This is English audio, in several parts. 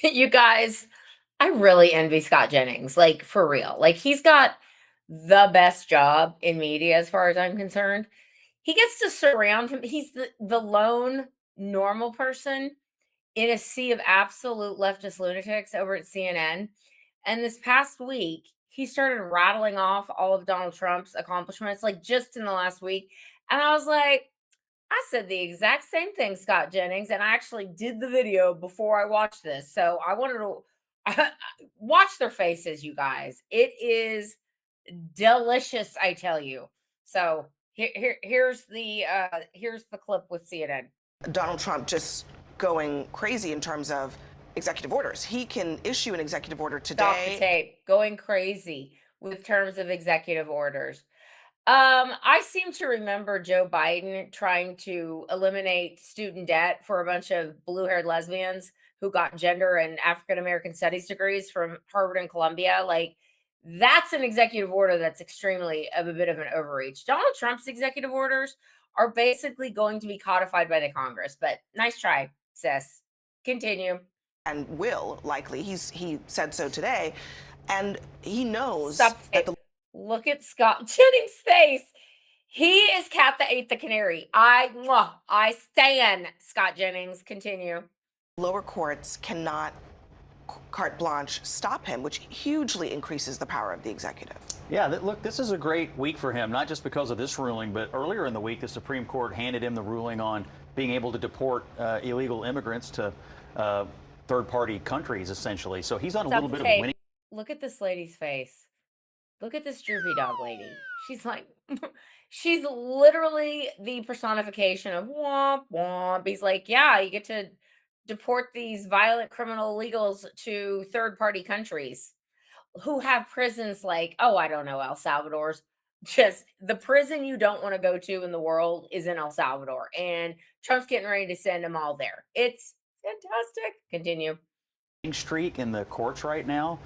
You guys, I really envy Scott Jennings, like, for real. Like, he's got the best job in media as far as I'm concerned. He gets to surround him he's the lone normal person in a sea of absolute leftist lunatics over at CNN. And this past week, he started rattling off all of Donald Trump's accomplishments, like, just in the last week, and I was like, I said the exact same thing, Scott Jennings, and I actually did the video before I watched this. So I wanted to watch their faces, you guys. It is delicious, I tell you. So here's the clip with CNN. Donald Trump just going crazy in terms of executive orders. He can issue an executive order Stop the today. tape. Going crazy with terms of executive orders. I seem to remember Joe Biden trying to eliminate student debt for a bunch of blue-haired lesbians who got gender and African American studies degrees from Harvard and Columbia. Like, that's an executive order that's extremely of a bit of an overreach. Donald Trump's executive orders are basically going to be codified by the Congress, but nice try, sis. Continue. And will likely, he said so today, and he knows Stop that it. the Look at Scott Jennings' face. He is cat that ate the canary. I stan Scott Jennings. Continue. lower courts cannot carte blanche stop him, which hugely increases the power of the executive. Yeah, look, this is a great week for him, not just because of this ruling, but earlier in the week, the Supreme Court handed him the ruling on being able to deport illegal immigrants to third-party countries, essentially. So he's on a Stop little the bit of tape. winning. Look at this lady's face. Look at this droopy dog lady. She's like, she's literally the personification of womp womp. He's like, yeah, you get to deport these violent criminal illegals to third party countries who have prisons like, oh, I don't know, El Salvador's. Just the prison you don't want to go to in the world is in El Salvador. And Trump's getting ready to send them all there. It's fantastic. Continue. Streak in the courts right now.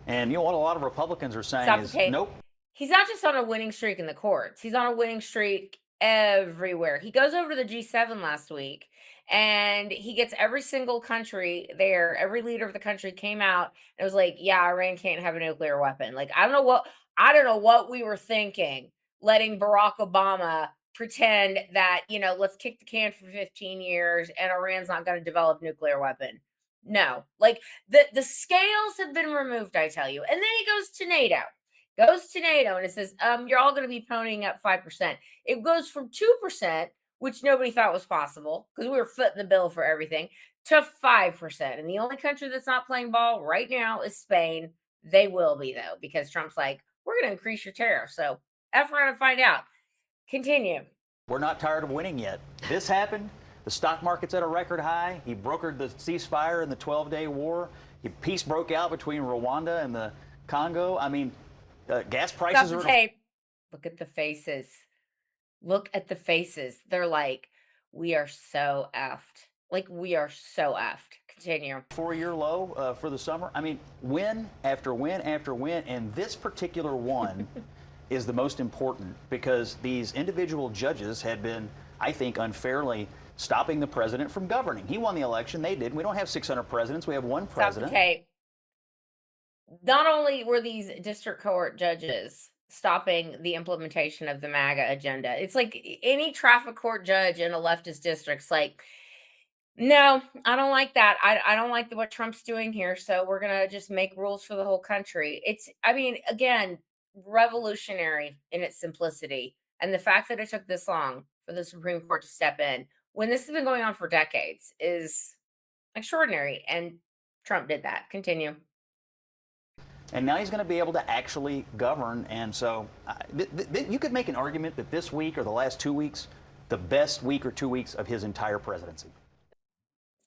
And you know what a lot of Republicans are saying Stop the is, tape. nope. He's not just on a winning streak in the courts. He's on a winning streak everywhere. He goes over to the G7 last week and he gets every single country there. Every leader of the country came out and was like, "Yeah, Iran can't have a nuclear weapon." Like, I don't know what we were thinking letting Barack Obama pretend that, let's kick the can for 15 years and Iran's not going to develop a nuclear weapon. No. Like, the scales have been removed, I tell you. And then he goes to NATO and it says, you're all going to be ponying up 5%. It goes from 2%, which nobody thought was possible because we were footing the bill for everything, to 5%. And the only country that's not playing ball right now is Spain. They will be, though, because Trump's like, we're going to increase your tariff. So F around and find out. Continue. We're not tired of winning yet. This happened. The stock market's at a record high. He brokered the ceasefire in the 12-day war. Peace broke out between Rwanda and the Congo. I mean, gas prices Stop the are tape. Look at the faces. Look at the faces. They're like, we are so effed. Like, we are so effed. Continue. at a 4-year low for the summer. I mean, win after win after win. And this particular one is the most important because these individual judges had been, I think, unfairly stopping the president from governing. He won the election. They didn't. We don't have 600 presidents. We have one Stop the president. tape. Not only were these district court judges stopping the implementation of the MAGA agenda, it's like any traffic court judge in a leftist district's like, no, I don't like that. I don't like what Trump's doing here. So we're going to just make rules for the whole country. I mean, again, revolutionary in its simplicity. And the fact that it took this long for the Supreme Court to step in when this has been going on for decades is extraordinary. And Trump did that. Continue. And now he's going to be able to actually govern. And so you could make an argument that this week or the last 2 weeks, the best week or 2 weeks of his entire presidency.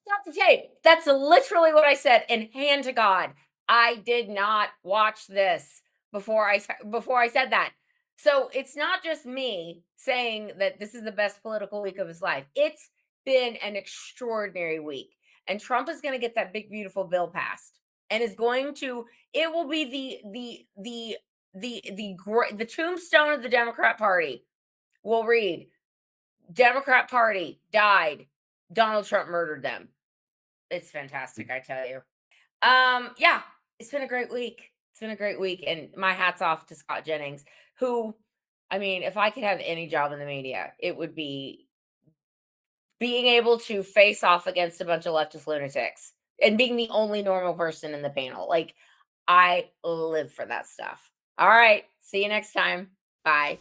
Stop the tape. That's literally what I said. And hand to God, I did not watch this before I said that. So it's not just me saying that this is the best political week of his life. It's been an extraordinary week. And Trump is going to get that big beautiful bill passed and is going to it will be the tombstone of the Democrat Party. We'll read Democrat Party died. Donald Trump murdered them. It's fantastic, I tell you. Yeah, it's been a great week. It's been a great week, and my hat's off to Scott Jennings, who, I mean, if I could have any job in the media, it would be being able to face off against a bunch of leftist lunatics and being the only normal person in the panel. Like, I live for that stuff. All right. See you next time. Bye.